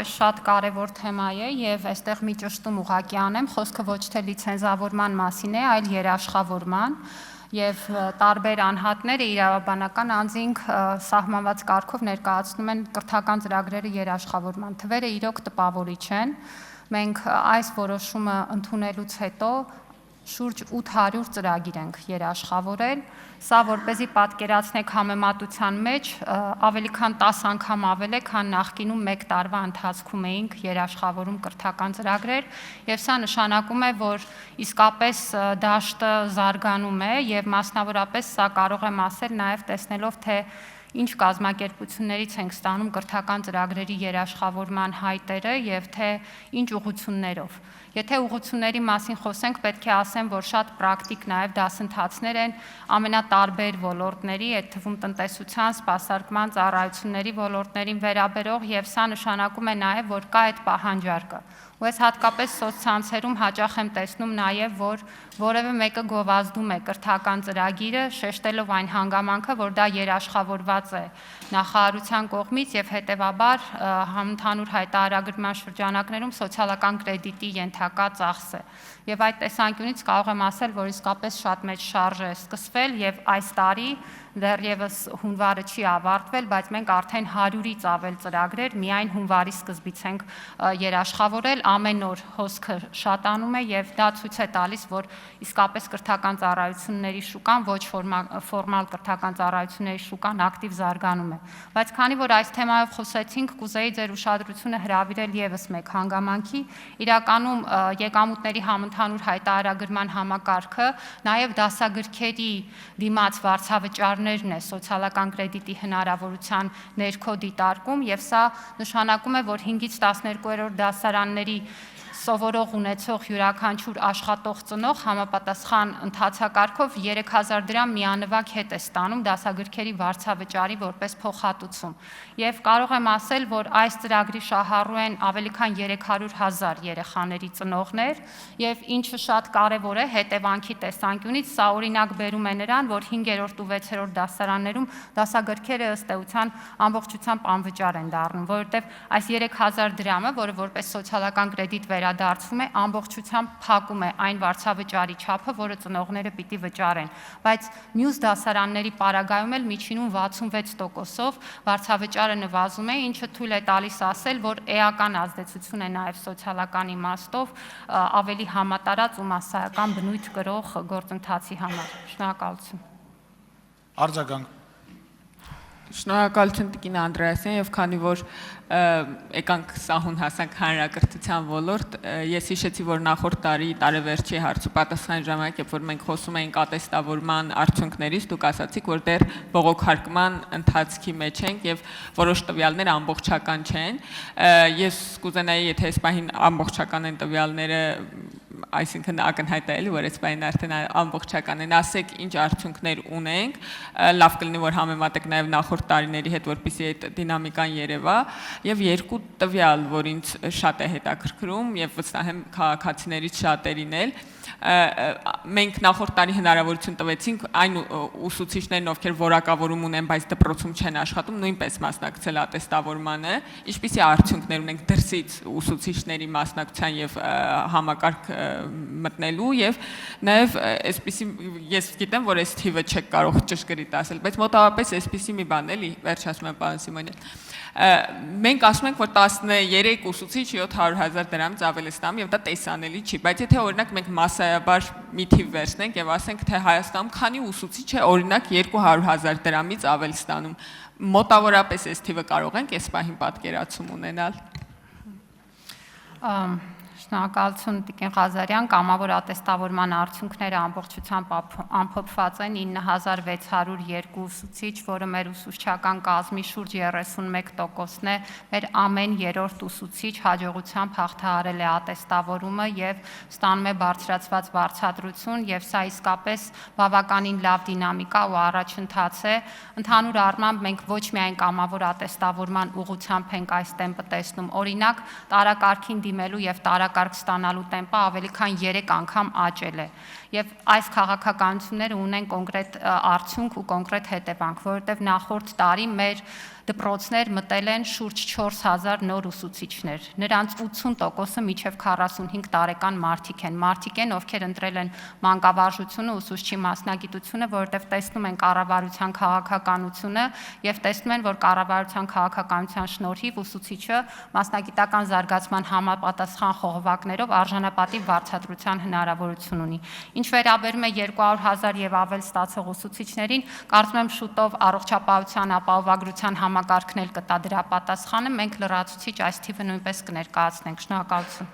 իսկապես շատ կարևոր թեմա է եւ այստեղ մի ճշտում ուղղակի անեմ, խոսքը ոչ թե լիցենզավորման մասին է, այլ երաշխավորման եւ տարբեր անհատները իրավաբանական անձինք սահմանված կարգով ներկայացնում են կրթական ծրագրերը երաշխավորման։ Թվերը իրոք տպավորիչ են։ Մենք այս որոշումը ընդունելուց հետո շուրջ 800 ծրագիր ենք երաշխավորել, սա որպեսզի պատկերացնեք համեմատության մեջ ավելի քան 10 անգամ ավել է, քան նախկինում 1 տարվա ընթացքում էինք երաշխավորում կրթական ծրագրեր, եւ սա նշանակում է, որ իսկապես դաշտը զարգանում է եւ մասնավորապես սա կարող եմ ասել նաեւ տեսնելով թե ինչ կազմակերպություններից ենք ստանում կրթական ծրագրերի երաշխավորման հայտերը եւ թե ինչ ուղղություններով։ Եթե ուղղությունների մասին խոսենք, պետք է ասեմ, որ շատ պրակտիկ նաև դասընթացներ են ամենատարբեր ոլորտների, այդ թվում տնտեսության, սպասարկման, ծառայությունների ոլորտներին վերաբերող եւ սա նշանակում է նաև, որ կա այդ պահանջարկը։ Ու ես հատկապես սոցցանցերում հաճախ եմ տեսնում նաև, որ որևէ մեկը գովազդում է կրթական ծրագիրը, շեշտելով այն հանգամանքը, որ դա երաշխավորված է նախարարության կողմից եւ հետեւաբար համընդհանուր հայտարարագրման շրջանակներում սոցիալական կրեդիտի ենթակա ծախս է։ Եվ այդ տեսանկյունից կարող եմ ասել, որ իսկապես շատ մեծ շարժ է սկսվել եւ այս տարի դեռևս հունվարը չի ավարտվել, բայց մենք արդեն 100-ից ավել ծրագրեր միայն հունվարի սկզբից ենք երաշխավորել, ամեն օր հոսքը շատանում է եւ դա ցույց է տալիս, որ իսկապես կրթական ծառայությունների շուկան, ոչ ֆորմալ կրթական ծառայությունների շուկան ակտիվ զարգանում է։ Բայց քանի որ այս թեմայով խոսեցինք, կուզեի ձեր ուշադրությունը հրավիրել եւս մեկ հանգամանքի, իրականում եկամուտների համընդհանուր հայտարարագրման համակարգը նաեւ դասագրքերի դիմաց վարձավճարներն է սոցիալական կրեդիտի հնարավորության ներքո դիտարկում եւ սա նշանակում է, որ 5-ից 12-րդ դասարանների սովորող ունեցող յուրաքանչյուր աշխատող ծնող համապատասխան ընթացակարգով 3000 դրամ միանվագ հետ է ստանում դասագրքերի վարձավճարի որպես փոխհատուցում։ Եվ կարող եմ ասել, որ այս ծրագրի շահառու են ավելի քան 300,000 երեխաների ծնողներ եւ ինչը շատ կարեւոր է հետևանքի տեսանկյունից, սա օրինակ բերում է նրան, որ 5-րդ ու 6-րդ դասարաններում դասագրքերը ըստ էության ամբողջությամբ անվճար են դառնում, որովհետեւ այս 3000 դրամը, որը որպես սոցիալական կրեդիտ վերադարձում է, ամբողջությամբ փակում է այն վարձավճարի չափը, որը ծնողները պիտի վճարեն, բայց մյուս դասարանների պարագայում էլ միջինում 66%-ով վարձավճարը նվազում է, ինչը թույլ է տալիս ասել, որ էական ազդեցություն է նաև սոցիալական իմաստով ավելի համատարած ու մասսայական բնույթ կրող գործընթացի համար։ Շնորհակալություն։ Արձագանք։ Շնորհակալություն Տիկին Անդրեասյան եւ քանի որ եկանք սահուն հասանք հանրակրթության ոլորտ, ես հիշեցի, որ նախորդ տարի տարեվերջի հարց ու պատասխան ժամանակ, երբ որ մենք խոսում էինք ատեստավորման արդյունքներից, դուք ասացիք, որ դեռ բողոքարկման ընթացքի մեջ ենք եւ որոշ տվյալներ ամբողջական չեն։ Ես կուզենայի, եթե այս պահին ամբողջական են տվյալները, այսինքն ակնհայտ է էլի, որ այս պահին արդեն ամբողջական են, ասեք ինչ արդյունքներ ունենք, լավ կլինի, որ համեմատեք նաև նախորդ տարիների հետ, որպեսզի այդ դինամիկան երևա, եւ երկու տվյալ, որ ինձ շատ է հետաքրքրում եւ վստահ եմ քաղաքացիներից շատերին էլ, մենք նախորդ տարի հնարավորություն տվեցինք այն ուսուցիչներն, ովքեր որակավորում ունեն, բայց դպրոցում չեն աշխատում, նույնպես մասնակցել ատեստավորմանը, ինչպիսի արդյունքներ ունենք դրսից ուսուցիչների մասնակցության եւ համակարգ մտնելու եւ նաեւ այսպիսի ես գիտեմ, որ այս թիվը չեք կարող ճշգրիտ ասել, բայց մոտավորապես այսպիսի մի բան էլի, վերջացնում եմ պարոն Սիմոնյան։ Մենք ասում ենք, որ 13 ուսուցիչ 700,000 դրամից ավել է ստանում եւ դա տեսանելի չի, բայց եթե օրինակ մենք մասսայաբար մի թիվ վերցնենք եւ ասենք, թե Հայաստանում քանի ուսուցիչ է օրինակ 200,000 դրամից ավել ստանում, մոտավորապես այս թիվը կարող ենք այս պահին պատկերացում ունենալ։ Շնորհակալություն Տիկին Ղազարյան, կամավոր ատեստավորման արդյունքները ամբողջությամբ ամփոփված են 9602 ուսուցիչ, որը մեր ուսուցչական կազմի շուրջ 31%-ն է, մեր ամեն երրորդ ուսուցիչ հաջողությամբ հաղթահարել է ատեստավորումը եւ ստանում է բարձրացված վարձատրություն եւ սա իսկապես բավականին լավ դինամիկա ու առաջընթաց է։ Ընդհանուր առմամբ մենք ոչ միայն կամավոր ատեստավորման ուղղությամբ ենք այս տեմպը տեսնում, օրինակ տարակարգին դիմելու եւ տարակարգ ստանալու տեմպը ավելի քան 3 անգամ աճել է եւ այս քաղաքականությունները ունեն կոնկրետ արդյունք ու կոնկրետ հետևանք, որովհետեւ նախորդ տարի մեր դպրոցներ մտել են շուրջ 4000 նոր ուսուցիչներ։ Նրանց 80%-ը միջև 45 տարեկան մարդիկ են, ովքեր ընտրել են մանկավարժությունը, ուսուցչի մասնագիտությունը, որովհետև տեսնում են կառավարության քաղաքականությունը եւ տեսնում են, որ կառավարության քաղաքականության շնորհիվ ուսուցիչը մասնագիտական զարգացման համապատասխան խողովակներով արժանապատիվ վարձատրության հնարավորություն ունի։ Ինչ վերաբերում է 200,000 եւ ավել ստացող ուսուցիչներին, կարծում եմ շուտով առողջապահության ապահովագրության համակարգն էլ կտա դրա պատասխանը, մենք լրացուցիչ այս թիվը նույնպես կներկայացնենք։ Շնորհակալություն։